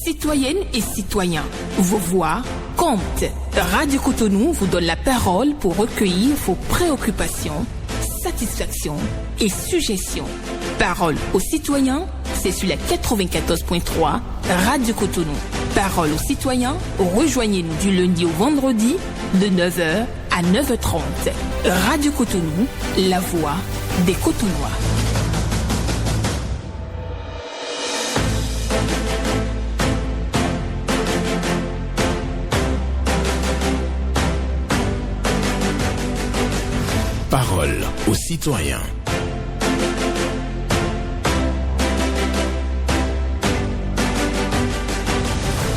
Citoyennes et citoyens, vos voix comptent. Radio Cotonou vous donne la parole pour recueillir vos préoccupations, satisfactions et suggestions. Parole aux citoyens, c'est sur la 94.3 Radio Cotonou. Parole aux citoyens, rejoignez-nous du lundi au vendredi de 9h à 9h30. Radio Cotonou, la voix des Cotonnois. Parole aux citoyens.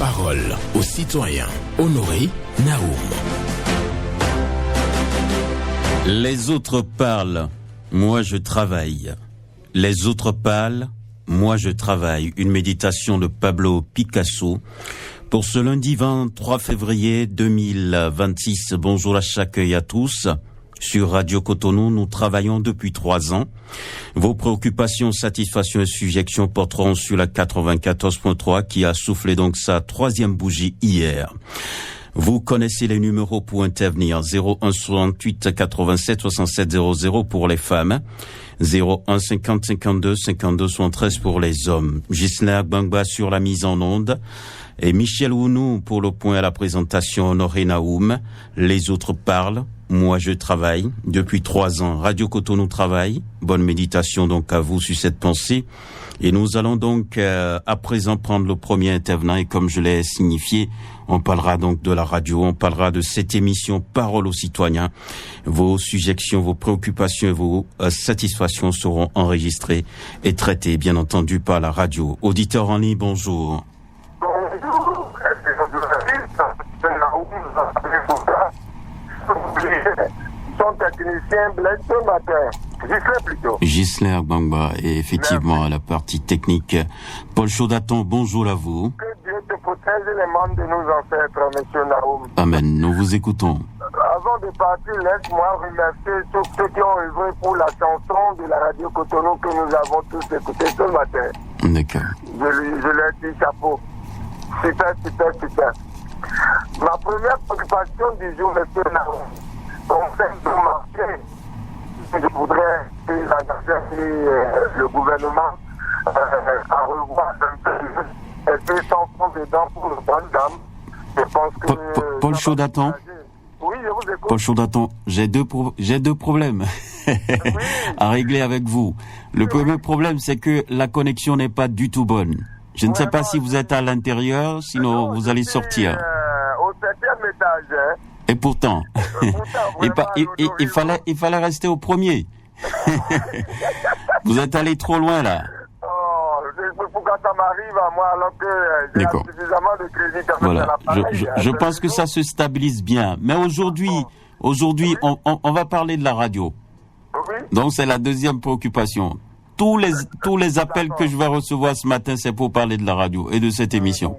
Parole aux citoyens. Honoré Naoum. Les autres parlent, moi je travaille. Les autres parlent, moi je travaille. Une méditation de Pablo Picasso pour ce lundi 23 février 2026. Bonjour à chacun et à tous. Sur Radio Cotonou, nous travaillons depuis 3 ans. Vos préoccupations, satisfactions et suggestions porteront sur la 94.3 qui a soufflé donc sa 3e bougie hier. Vous connaissez les numéros pour intervenir. 01 68 87 67 00 pour les femmes. 01 50 52 52 73 pour les hommes. Ghislain Bangba sur la mise en onde. Et Michel Ounou pour le point à la présentation. Honoré Naoum. Les autres parlent. Moi, je travaille. Depuis 3 ans, Radio Cotonou travaille. Bonne méditation donc à vous sur cette pensée. Et nous allons donc à présent prendre le premier intervenant. Et comme je l'ai signifié, on parlera donc de la radio. On parlera de cette émission Parole aux citoyens. Vos suggestions, vos préoccupations et vos satisfactions seront enregistrées et traitées, bien entendu, par la radio. Auditeur en ligne, bonjour. Bonjour. Son technicien blesse ce matin. Ghislain plutôt. Ghislain Bangba et effectivement à la partie technique. Paul Chaudaton, bonjour à vous. Que Dieu te protège les membres de nos ancêtres, monsieur Naoum. Amen, nous vous écoutons. Avant de partir, laisse-moi remercier tous ceux qui ont œuvré pour la chanson de la radio Cotonou que nous avons tous écoutée ce matin. D'accord. Je leur dis chapeau. Super. Ma première préoccupation du jour, monsieur Naoum, concerne le marché. Je voudrais que le gouvernement à revoir un peu et fait sans fond dedans pour le bonne dame. Je pense que Paul Chaudaton. Oui, je vous écoute. Paul Chaudaton, j'ai deux problèmes à régler avec vous. Le premier problème, c'est que la connexion n'est pas du tout bonne. Je ne sais pas si vous êtes à l'intérieur, sinon vous allez sortir. Au 7e étage, hein. Et pourtant, il fallait rester au premier. Vous êtes allé trop loin là. Pourquoi ça m'arrive à moi alors que j'ai suffisamment de crédit quand même voilà. à l'appareil. Je pense que ça se stabilise bien. Mais aujourd'hui, on va parler de la radio. Oui. Donc c'est la deuxième préoccupation. Tous les appels que je vais recevoir ce matin, c'est pour parler de la radio et de cette émission.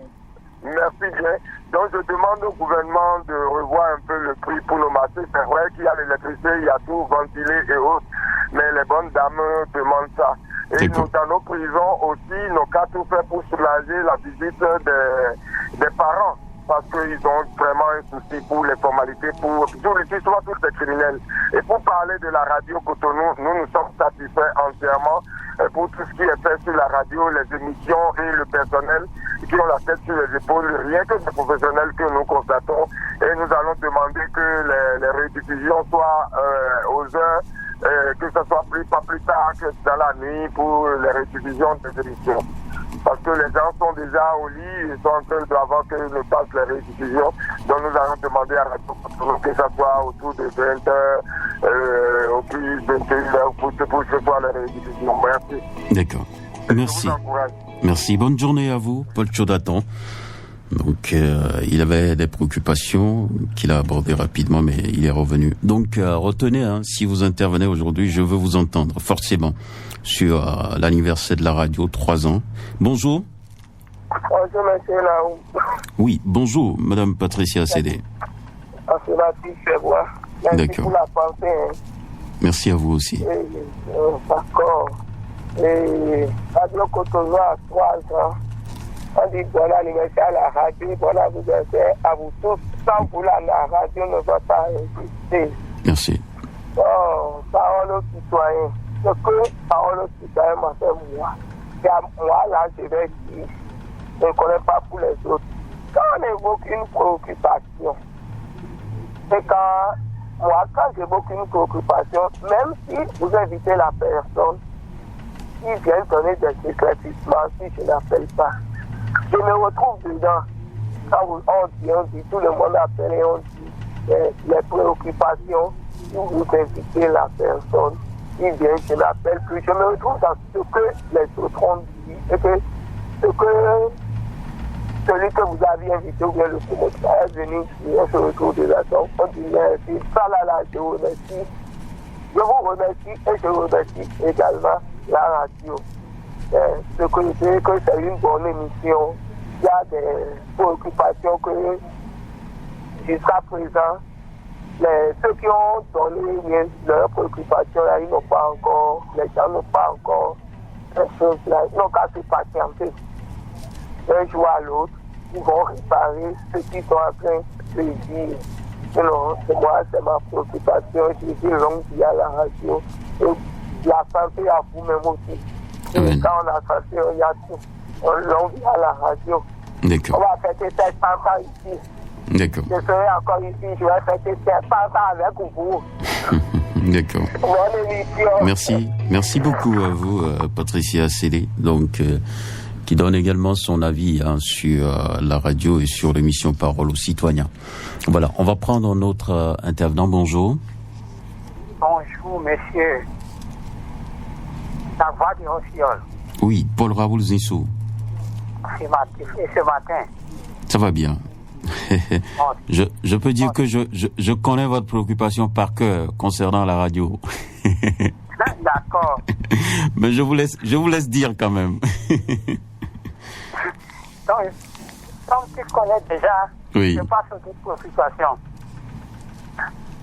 Merci bien. Donc je demande au gouvernement de revoir un peu le prix pour nos marchés. C'est vrai qu'il y a l'électricité, il y a tout ventilé et autres, mais les bonnes dames demandent ça. Et nous, dans nos prisons aussi, nos cas tout fait pour soulager la visite des parents. Parce qu'ils ont vraiment un souci pour les formalités, pour tous les criminels. Et pour parler de la radio Cotonou, nous sommes satisfaits entièrement pour tout ce qui est fait sur la radio, les émissions et le personnel qui ont la tête sur les épaules, rien que des professionnels que nous constatons. Et nous allons demander que les rediffusions soient aux heures, que ce soit pas plus tard que dans la nuit pour les rediffusions des émissions. Parce que les gens sont déjà au lit, ils sont en train d'avoir que nous passe les rediffusions. Donc nous allons demander à Radio Cotonou que ça soit autour de 20h, au plus 21h pour ce soit les rediffusions. Merci. D'accord. Merci. Merci. Bonne journée à vous, Paul Chaudaton. Donc, il avait des préoccupations qu'il a abordées rapidement, mais il est revenu. Donc, retenez, si vous intervenez aujourd'hui, je veux vous entendre, forcément, sur l'anniversaire de la radio, 3 ans. Bonjour. Bonjour, monsieur Naoum. Oui, bonjour, madame Patricia Cédé. Merci pour la pensée. Merci à vous aussi. D'accord. Et Radio Cotonou a 3 ans. On dis voilà l'anniversaire à la radio, bon anniversaire à vous tous. Sans vous, la radio ne va pas exister. Merci. Oh, parole aux citoyens. Ce que parole aux citoyens m'a fait moi. C'est à moi, là, je vais dire, je ne connais pas pour les autres. Quand on évoque une préoccupation, c'est quand j'évoque une préoccupation, même si vous invitez la personne, qui vient donner des éclaircissements, si je n'appelle pas, je me retrouve dedans. Quand on dit, tout le monde appelle et on dit les préoccupations, si vous invitez la personne, qui vient, je n'appelle plus, je me retrouve dans ce que les autres ont dit, et que celui que vous aviez invité ou bien le promoteur est venu ici, on se retrouve de la sorte, on dit merci, ça là, je vous remercie. Je vous remercie et je remercie également la radio. Ce que je sais que c'est une bonne émission. Il y a des préoccupations que jusqu'à présent, ceux qui ont donné leurs préoccupations, là, ils n'ont pas encore, les gens n'ont pas encore ces choses-là. Ils n'ont qu'à se patienter. D'un jour à l'autre, ils vont réparer ce qu'ils sont en train de dire. Non, c'est moi, c'est ma préoccupation. Je dis longue vie à la radio. Et la santé à vous-même aussi. Amen. Quand on a santé, il y a tout. Longue vie à la radio. D'accord. On va fêter 700 ans ici. D'accord. Je serai encore ici, je vais fêter 700 ans avec vous. D'accord. Bonne émission. Merci beaucoup à vous, Patricia Célé, donc qui donne également son avis sur la radio et sur l'émission Parole aux citoyens. Voilà, on va prendre un autre intervenant. Bonjour. Bonjour, monsieur. La voix du Rossiol. Oui, Paul Raoul Zissou. Ce matin. Ça va bien. Je peux dire que je connais votre préoccupation par cœur concernant la radio. D'accord. Mais je vous laisse dire quand même. Donc, comme tu connais déjà, oui. je passe aux autres préoccupations.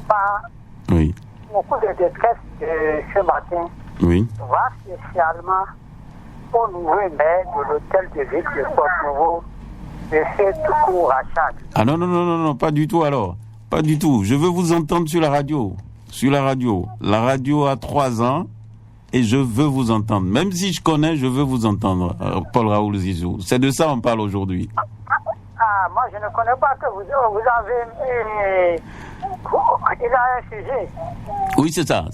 Par oui. beaucoup de détresse ce matin, oui. va spécialement au nouveau maire de l'hôtel de ville de Port-Nouveau, M. Toukou Rachad. Ah non, pas du tout alors. Pas du tout. Je veux vous entendre sur la radio. La radio a 3 ans et je veux vous entendre. Même si je connais, je veux vous entendre, Paul Raoul Zizou. C'est de ça qu'on parle aujourd'hui. Moi je ne connais pas que vous avez... il a un sujet. Oui, c'est ça.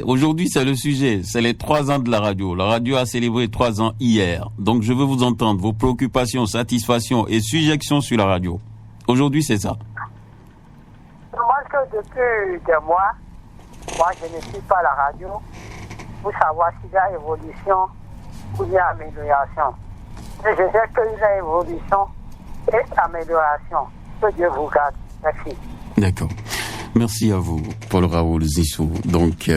Aujourd'hui, c'est le sujet. C'est les 3 ans de la radio. La radio a célébré 3 ans hier. Donc, je veux vous entendre, vos préoccupations, satisfactions et suggestions sur la radio. Aujourd'hui, c'est ça. Moi, que depuis des mois, moi, je ne suis pas à la radio pour savoir s'il y a évolution ou il y a amélioration. Et je sais qu'il y a évolution et amélioration. Que Dieu vous garde. Merci. D'accord. Merci à vous, Paul Raoul Zissou, donc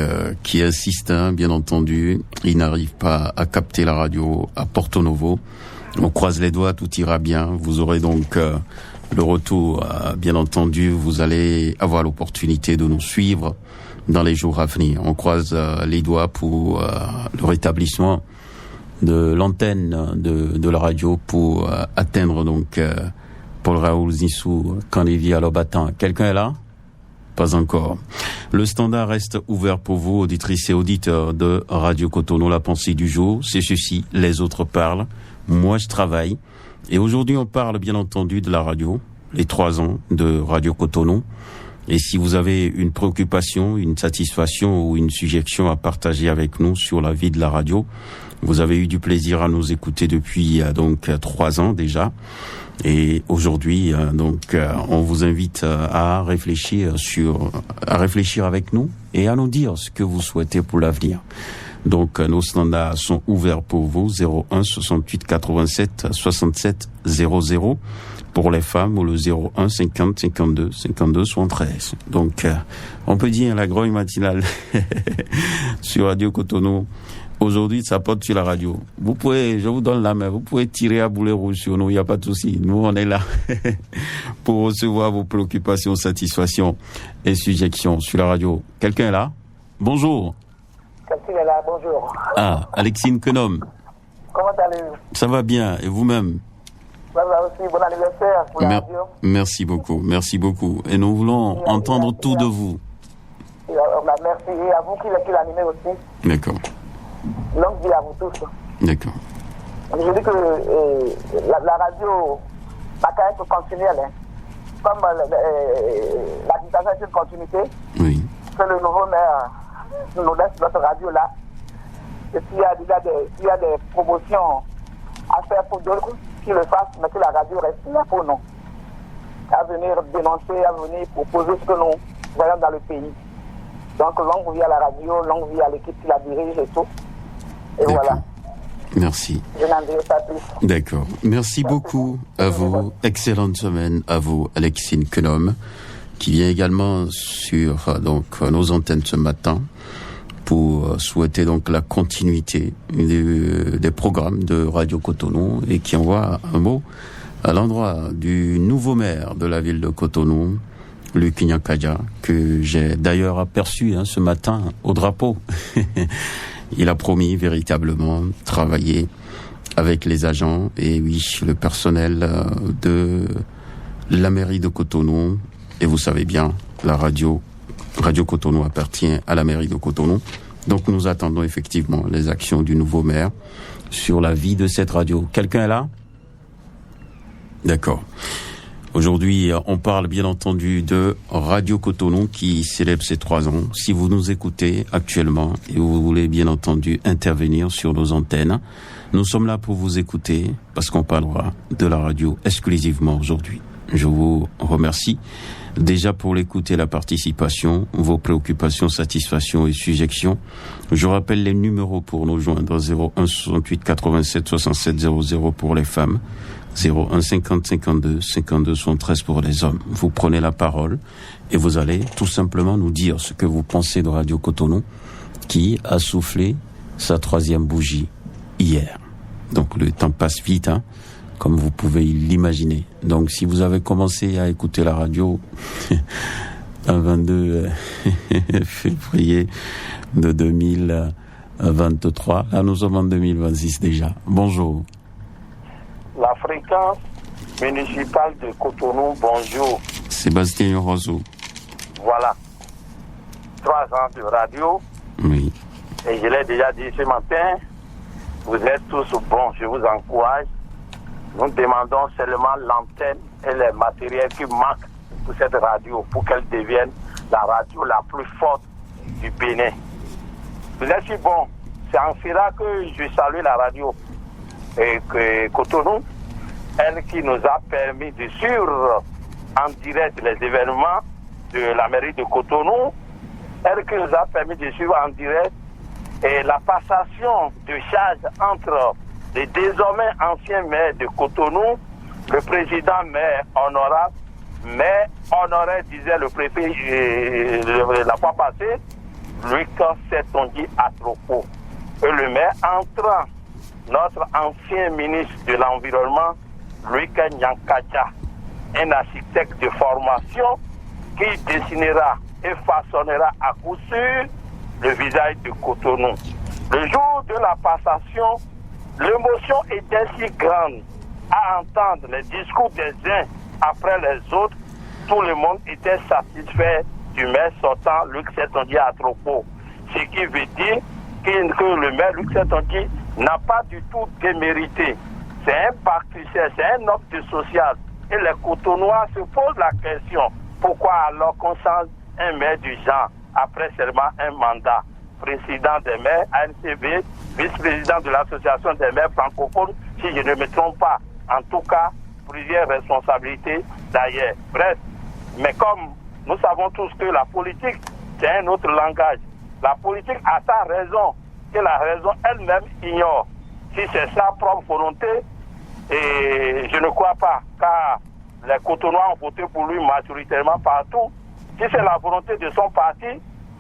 qui insiste, bien entendu. Il n'arrive pas à capter la radio à Porto Novo. On croise les doigts, tout ira bien. Vous aurez donc le retour, bien entendu. Vous allez avoir l'opportunité de nous suivre dans les jours à venir. On croise les doigts pour le rétablissement de l'antenne de la radio pour atteindre donc Paul Raoul Zissou, Candivier à l'Obatan. Quelqu'un est là? Pas encore. Le standard reste ouvert pour vous, auditrices et auditeurs de Radio Cotonou. La pensée du jour, c'est ceci, les autres parlent, moi je travaille. Et aujourd'hui, on parle bien entendu de la radio, les 3 ans de Radio Cotonou. Et si vous avez une préoccupation, une satisfaction ou une suggestion à partager avec nous sur la vie de la radio, vous avez eu du plaisir à nous écouter depuis donc 3 ans déjà. Et aujourd'hui, on vous invite à réfléchir avec nous et à nous dire ce que vous souhaitez pour l'avenir. Donc, nos standards sont ouverts pour vous, 01 68 87 67 00 pour les femmes ou le 01 50 52 52 73. Donc, on peut dire la grogne matinale sur Radio Cotonou. Aujourd'hui, ça porte sur la radio. Vous pouvez, je vous donne la main, vous pouvez tirer à boulet rouge sur nous, il n'y a pas de souci. Nous, on est là pour recevoir vos préoccupations, satisfactions et suggestions sur la radio. Quelqu'un est là? Bonjour. Quelqu'un est là, bonjour. Ah, Alexine Kenom. Comment allez-vous? Ça va bien, et vous-même? Voilà aussi, bon anniversaire pour la radio. Merci beaucoup. Et nous voulons entendre tout de vous. Merci, et à vous qui l'animez aussi. D'accord. Longue vie à vous tous. D'accord. Je dis que la radio va quand même continuelle. Hein. Comme l'habitation est une continuité, oui. Que le nouveau maire nous laisse notre radio là. Et s'il y a des promotions à faire pour d'autres, qu'ils le fassent, mais que la radio reste là pour nous. À venir dénoncer, à venir proposer ce que nous voyons dans le pays. Donc, longue vie à la radio, longue vie à l'équipe qui la dirige et tout. Et d'accord. Voilà. Merci. Je n'en dirai pas plus. D'accord. Merci beaucoup à vous. Excellente semaine à vous, Alexine Kenom, qui vient également sur nos antennes ce matin pour souhaiter donc la continuité des programmes de Radio Cotonou et qui envoie un mot à l'endroit du nouveau maire de la ville de Cotonou, Luc Nyakaja, que j'ai d'ailleurs aperçu ce matin au drapeau. Il a promis véritablement travailler avec les agents et oui, le personnel de la mairie de Cotonou. Et vous savez bien, la Radio Cotonou appartient à la mairie de Cotonou. Donc nous attendons effectivement les actions du nouveau maire sur la vie de cette radio. Quelqu'un est là ? D'accord. Aujourd'hui, on parle bien entendu de Radio Cotonou qui célèbre ses 3 ans. Si vous nous écoutez actuellement et vous voulez bien entendu intervenir sur nos antennes, nous sommes là pour vous écouter parce qu'on parlera de la radio exclusivement aujourd'hui. Je vous remercie déjà pour l'écoute et la participation, vos préoccupations, satisfactions et suggestions. Je rappelle les numéros pour nous joindre 01 68 87 67 00 pour les femmes, 01 50 52 52 73 pour les hommes. Vous prenez la parole et vous allez tout simplement nous dire ce que vous pensez de Radio Cotonou qui a soufflé sa 3e bougie hier. Donc le temps passe vite, comme vous pouvez l'imaginer. Donc si vous avez commencé à écouter la radio un 22 février de 2023, là nous sommes en 2026 déjà. Bonjour. La fréquence municipale de Cotonou, bonjour. Sébastien Rosso. Voilà. 3 ans de radio. Oui. Et je l'ai déjà dit ce matin, vous êtes tous bons, je vous encourage. Nous demandons seulement l'antenne et les matériels qui manquent pour cette radio, pour qu'elle devienne la radio la plus forte du Bénin. Vous êtes si bons. C'est en cela que je salue la radio. Et que Cotonou, elle qui nous a permis de suivre en direct les événements de la mairie de Cotonou, elle qui nous a permis de suivre en direct et la passation de charge entre les désormais anciens maires de Cotonou, le président maire honorable, maire honoré, disait le préfet la fois passée, Luc Setonji Atropo, et le maire entrant, notre ancien ministre de l'Environnement, Luc Nyakaja, un architecte de formation qui dessinera et façonnera à coup sûr le visage de Cotonou. Le jour de la passation, l'émotion était si grande à entendre les discours des uns après les autres. Tout le monde était satisfait du maire sortant Luc Setonji Atropo. Ce qui veut dire que le maire Luc Setonji n'a pas du tout démérité. C'est un particien, c'est un homme de social. Et les Cotonnois se posent la question, pourquoi alors qu'on change un maire du genre après seulement un mandat? Président des maires, ANCV, vice-président de l'association des maires francophones, si je ne me trompe pas. En tout cas, plusieurs responsabilités d'ailleurs. Bref, mais comme nous savons tous que la politique, c'est un autre langage. La politique a sa raison, que la raison elle-même ignore. Si c'est sa propre volonté, et je ne crois pas, car les Cotonnois ont voté pour lui majoritairement partout. Si c'est la volonté de son parti,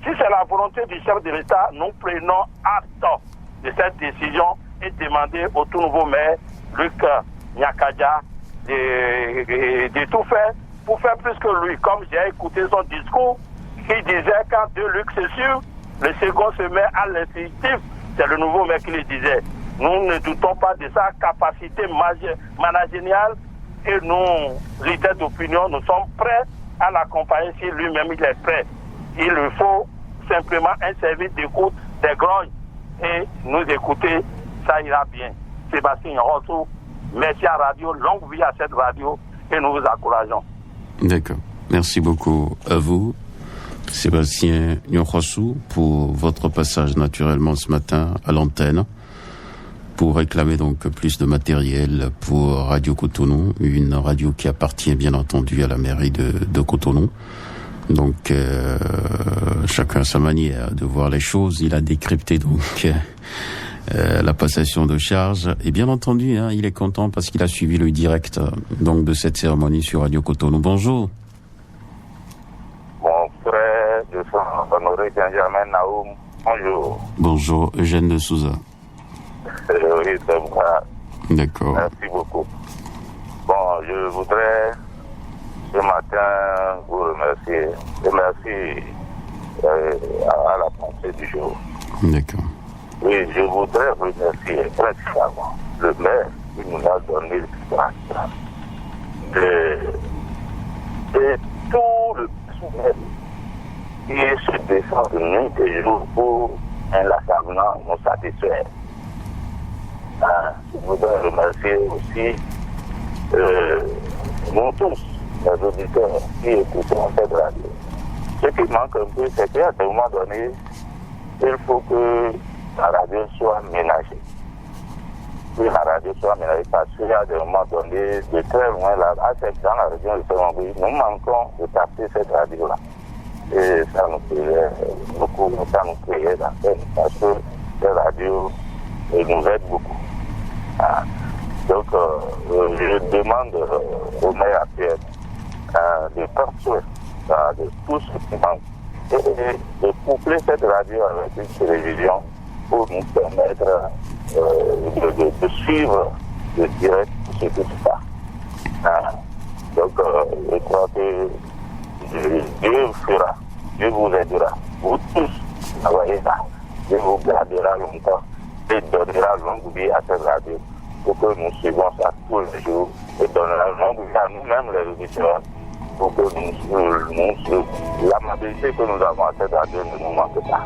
si c'est la volonté du chef de l'État, nous prenons acte de cette décision et demandons au tout nouveau maire, Luc Nyakaja, de tout faire pour faire plus que lui. Comme j'ai écouté son discours, qui disait quand deux Luc se suivent, le second se met à l'instinctif, c'est le nouveau maire qui le disait. Nous ne doutons pas de sa capacité managériale et nous, leaders d'opinion, nous sommes prêts à l'accompagner si lui-même il est prêt. Il lui faut simplement un service d'écoute des grognes et nous écouter, ça ira bien. Sébastien Rosso, merci à Radio, longue vie à cette radio et nous vous encourageons. D'accord. Merci beaucoup à vous, Sébastien Nyonrossou, pour votre passage naturellement ce matin à l'antenne, pour réclamer donc plus de matériel pour Radio Cotonou, une radio qui appartient bien entendu à la mairie de Cotonou. Donc chacun a sa manière de voir les choses. Il a décrypté donc la passation de charge et bien entendu il est content parce qu'il a suivi le direct donc de cette cérémonie sur Radio Cotonou. Bonjour. Mon frère de sang honoré Benjamin Naoum, bonjour. Bonjour Eugène de Souza. Oui, c'est moi. D'accord. Merci beaucoup. Bon, je voudrais ce matin vous remercier. Et merci à la pensée du jour. D'accord. Oui, je voudrais remercier principalement le maire qui nous a donné l'espace et tout le personnel qui se descend de nuit et jour pour inlassablement nous satisfaire. Je voudrais remercier aussi nous tous, les auditeurs qui écoutent cette radio. Ce qui manque un peu, c'est qu'à un moment donné, il faut que la radio soit ménagée. Que la radio soit ménagée parce qu'il y a des moments donnés, de très loin, là, dans la région de Saint-Louis, nous manquons de capter cette radio-là. Et ça nous créait beaucoup, ça nous créait la peine parce que cette radio nous aide beaucoup. Donc, je demande au maire actuel de prendre de tout ce qui manque et de coupler cette radio avec une télévision pour nous permettre de suivre le direct ce qui se passe. Donc, je crois que Dieu fera, Dieu vous aidera, vous tous, voyez ça, Dieu vous gardera longtemps et donnera longue vie à cette radio pour que nous suivons ça tous les jours et donnera longue vie à nous-mêmes les auditeurs pour que l'amabilité que nous avons à cette radio ne nous manque pas.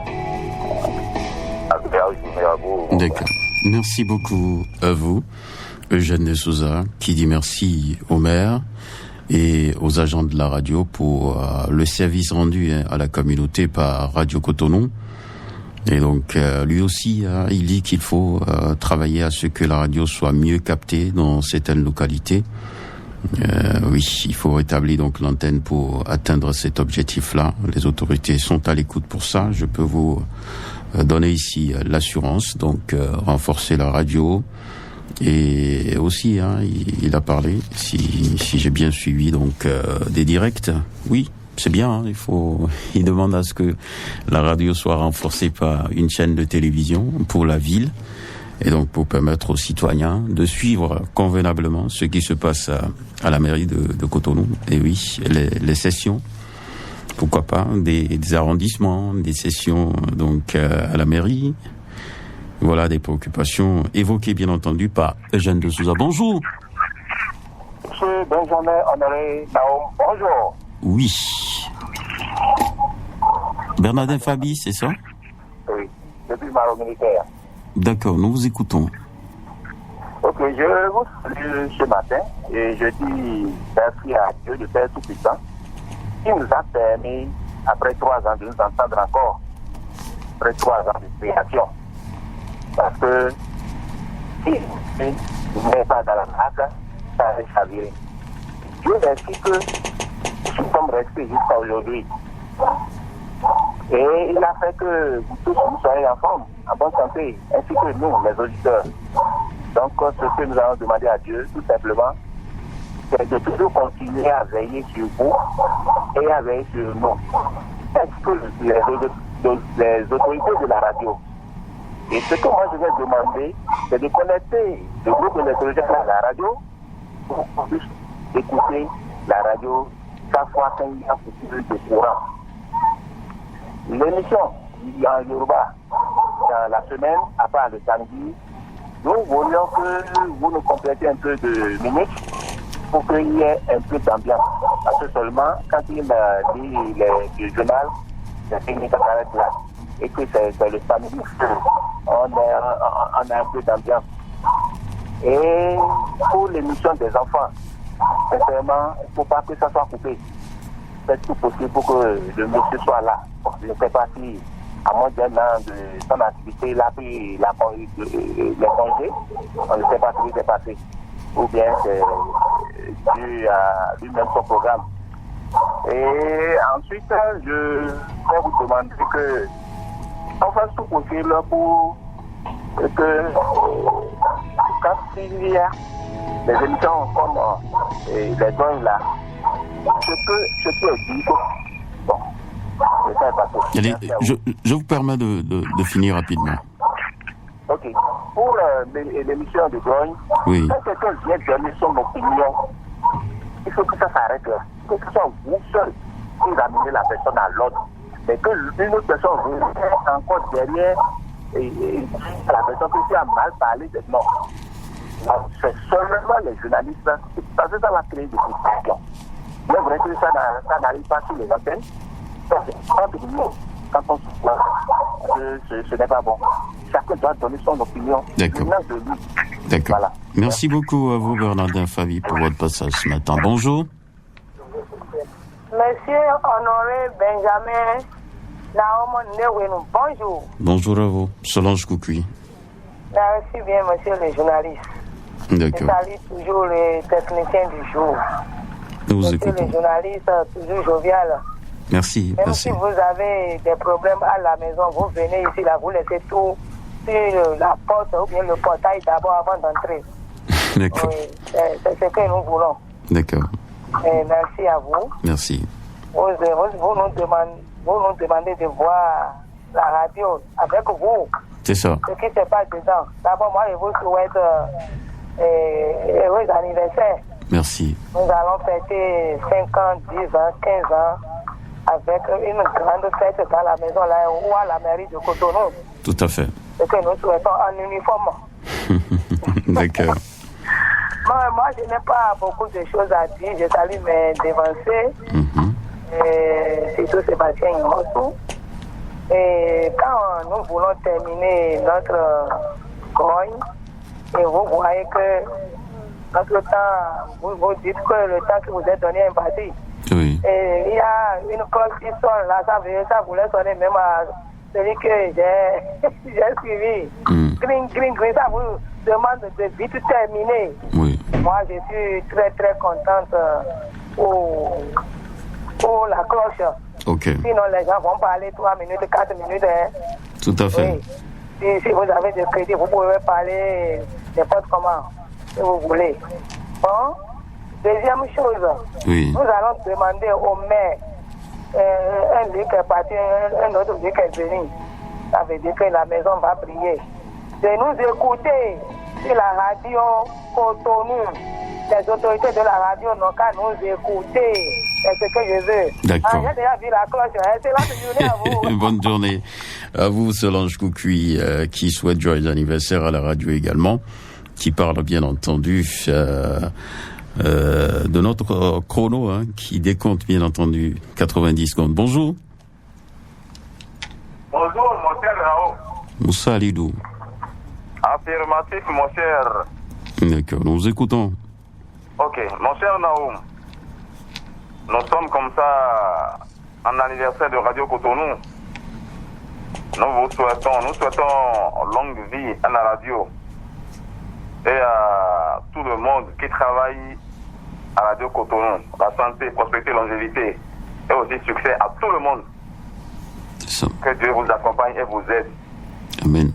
D'accord. Merci beaucoup à vous, Eugène de Souza, qui dit merci au maire et aux agents de la radio pour le service rendu à la communauté par Radio Cotonou. Et donc, lui aussi, il dit qu'il faut travailler à ce que la radio soit mieux captée dans certaines localités. Oui, il faut rétablir donc l'antenne pour atteindre cet objectif-là. Les autorités sont à l'écoute pour ça. Je peux vous donner ici l'assurance, donc renforcer la radio. Et aussi, il a parlé, si j'ai bien suivi, donc des directs. Oui. C'est bien, il demande à ce que la radio soit renforcée par une chaîne de télévision pour la ville et donc pour permettre aux citoyens de suivre convenablement ce qui se passe à la mairie de Cotonou. Et oui, les sessions, pourquoi pas, des arrondissements, des sessions donc à la mairie. Voilà des préoccupations évoquées bien entendu par Eugène de Souza. Bonjour. Monsieur Benjamin Honoré Naoum, bonjour. Oui. Bernardin Fabi, c'est ça? Oui, depuis Maro Militaire. D'accord, nous vous écoutons. Ok, je vous salue ce matin et je dis merci à Dieu de Père Tout-Puissant qui nous a permis, après 3 ans, de nous entendre encore, après 3 ans de création. Parce que si vous n'êtes pas dans la marque, ça va chavirer. Dieu merci que nous sommes restés jusqu'à aujourd'hui. Et il a fait que vous tous vous soyez en forme, en bonne santé, ainsi que nous, les auditeurs. Donc, ce que nous allons demander à Dieu, tout simplement, c'est de toujours continuer à veiller sur vous et à veiller sur nous. Est-ce que les autorités de la radio, et ce que moi je vais demander, c'est de connecter le groupe de l'électrogène à la radio pour qu'on puisse écouter la radio chaque fois qu'il y a possible de courant. L'émission, il y a en Yoruba, dans la semaine, à part le samedi, Nous voulions que vous nous complétiez un peu de minutes pour qu'il y ait un peu d'ambiance. Parce que seulement, quand il dit le journal, c'est fini, ça s'arrête là. Et que c'est le samedi, on a un peu d'ambiance. Et pour l'émission des enfants, sincèrement, il ne faut pas que ça soit coupé. C'est tout possible pour que le monsieur soit là. Je ne sais pas si, à moins d'un an de son activité, il a pris les congés, on ne sait pas ce qui s'est passé. Ou bien c'est dû à lui-même son programme. Et ensuite, je vais vous demander que on fasse tout possible pour que quand il y a des émissions comme les drones là, je peux dire bon, c'est ça passé. Allez, je vous permets de finir rapidement. Ok. Pour l'émission de drones, oui. Quand quelqu'un vient donner son opinion, il faut que ça s'arrête là. Il faut que ce soit vous seul qui ramenez la personne à l'ordre. Mais que une autre personne reste encore derrière et la personne qui a mal parlé, non. C'est seulement les journalistes, parce que ça va créer des frustrations. Mais vrai que ça n'arrive pas sur les antennes. Quand on se voit, ce n'est pas bon. Chacun doit donner son opinion. D'accord. D'accord. Voilà. Merci beaucoup à vous, Bernardin Favi, pour votre passage ce matin. Bonjour. Monsieur Honoré Benjamin Naomo Newenu, bonjour. Bonjour à vous, Solange Koukoui. Merci bien, monsieur le journaliste. D'accord. Je salue toujours les techniciens du jour. Nous monsieur écoutons. le journaliste, toujours jovial. Merci. Même merci. si vous avez des problèmes à la maison, vous venez ici, là, vous laissez tout sur la porte ou bien le portail d'abord avant d'entrer. D'accord. Oui, c'est ce que nous voulons. D'accord. Et merci à vous. Merci. Vous nous demandez de voir la radio avec vous. C'est ça. Ce qui se passe dedans. D'abord, moi, je vous souhaite heureux anniversaire. Merci. Nous allons fêter 5 ans, 10 ans, 15 ans avec une grande fête dans la maison là, ou à la mairie de Cotonou. Tout à fait. Ce que nous souhaitons en uniforme. D'accord. Moi, je n'ai pas beaucoup de choses à dire. Je salue mes dévancés. Surtout Sébastien Imossou. Et quand nous voulons terminer notre grogne, et vous voyez que notre temps, vous dites que le temps que vous êtes donné est parti. Oui. Et il y a une cloche qui sonne là, ça voulait sonner même à celui que j'ai suivi. Green, ça vous demande de vite terminer. Oui. Moi, je suis très, très contente pour la cloche. Ok. Sinon, les gens vont parler 3 minutes, 4 minutes. Hein. Tout à fait. Oui. Si vous avez des crédits, vous pouvez parler n'importe comment, si vous voulez. Bon. Deuxième chose, oui. Nous allons demander au maire, un lieu qui est parti, un autre lieu qui est venu. Ça veut dire que la maison va prier. De nous écouter sur la radio Cotonou. Les autorités de la radio n'ont qu'à nous écouter. C'est ce que je veux. D'accord. J'ai déjà vu la cloche. Excellente journée à vous. Bonne journée à vous, Solange Koukoui, qui souhaite joyeux anniversaire à la radio également, qui parle bien entendu de notre chrono, qui décompte bien entendu 90 secondes. Bonjour. Bonjour, mon cher Nao. Moussa Alidou. Affirmatif, mon cher. D'accord, nous vous écoutons. Ok, mon cher Naoum, nous sommes comme ça en anniversaire de Radio Cotonou. Nous souhaitons longue vie à la radio et à tout le monde qui travaille à Radio Cotonou. La santé, prospérité, longévité et aussi succès à tout le monde. C'est ça. Que Dieu vous accompagne et vous aide. Amen.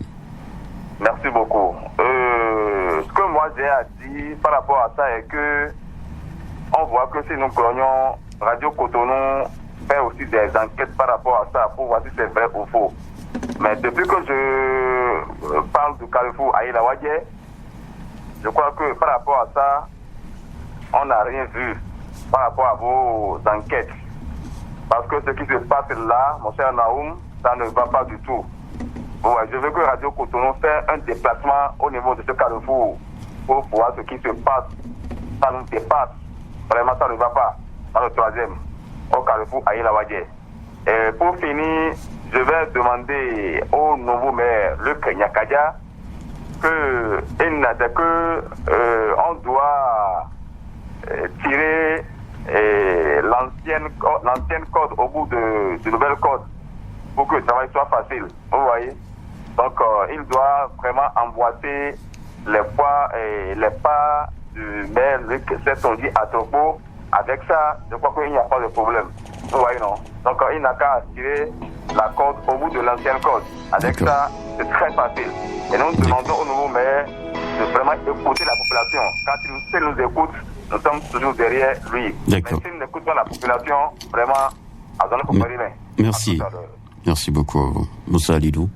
Merci beaucoup. Ce que moi j'ai à dire par rapport à ça est que on voit que si nous grognons, Radio Cotonou fait aussi des enquêtes par rapport à ça pour voir si c'est vrai ou faux. Mais depuis que je parle du Carrefour Aïla Wadje, je crois que par rapport à ça, on n'a rien vu par rapport à vos enquêtes. Parce que ce qui se passe là, mon cher Naoum, ça ne va pas du tout. Ouais, je veux que Radio Cotonou fasse un déplacement au niveau de ce carrefour pour voir ce qui se passe. Ça nous dépasse. Vraiment, ça ne va pas. Dans le 3e, au carrefour Aïla-Wadje. Et pour finir, je vais demander au nouveau maire, le Kenyakadia, on doit tirer l'ancienne code au bout de nouvelle code pour que le travail soit facile. Vous voyez? Donc, il doit vraiment emboîter les pas du maire, c'est on dit à Togo. Avec ça, je crois qu'il n'y a pas de problème. Vous voyez, non? Donc, il n'a qu'à tirer la corde au bout de l'ancienne corde. Avec ça, c'est très facile. Et nous demandons au nouveau maire de vraiment écouter la population. Quand il nous écoute, nous sommes toujours derrière lui. D'accord. Mais s'il n'écoute pas la population, vraiment, à donner pour rien. Merci. Merci beaucoup à vous. Moussa Alidou,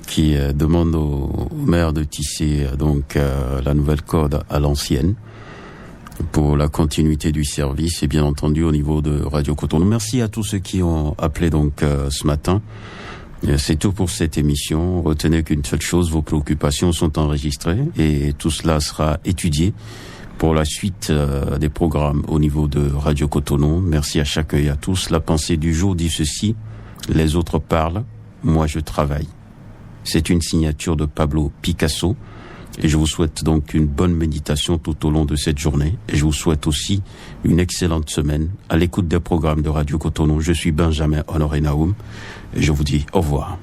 qui demande au maire de tisser la nouvelle corde à l'ancienne pour la continuité du service et bien entendu au niveau de Radio Cotonou. Merci à tous ceux qui ont appelé ce matin. C'est tout pour cette émission. Retenez qu'une seule chose, vos préoccupations sont enregistrées et tout cela sera étudié pour la suite des programmes au niveau de Radio Cotonou. Merci à chacun et à tous. La pensée du jour dit ceci: les autres parlent, moi je travaille. C'est une signature de Pablo Picasso. Et je vous souhaite donc une bonne méditation tout au long de cette journée. Et je vous souhaite aussi une excellente semaine à l'écoute des programmes de Radio Cotonou. Je suis Benjamin Honoré Naoum et je vous dis au revoir.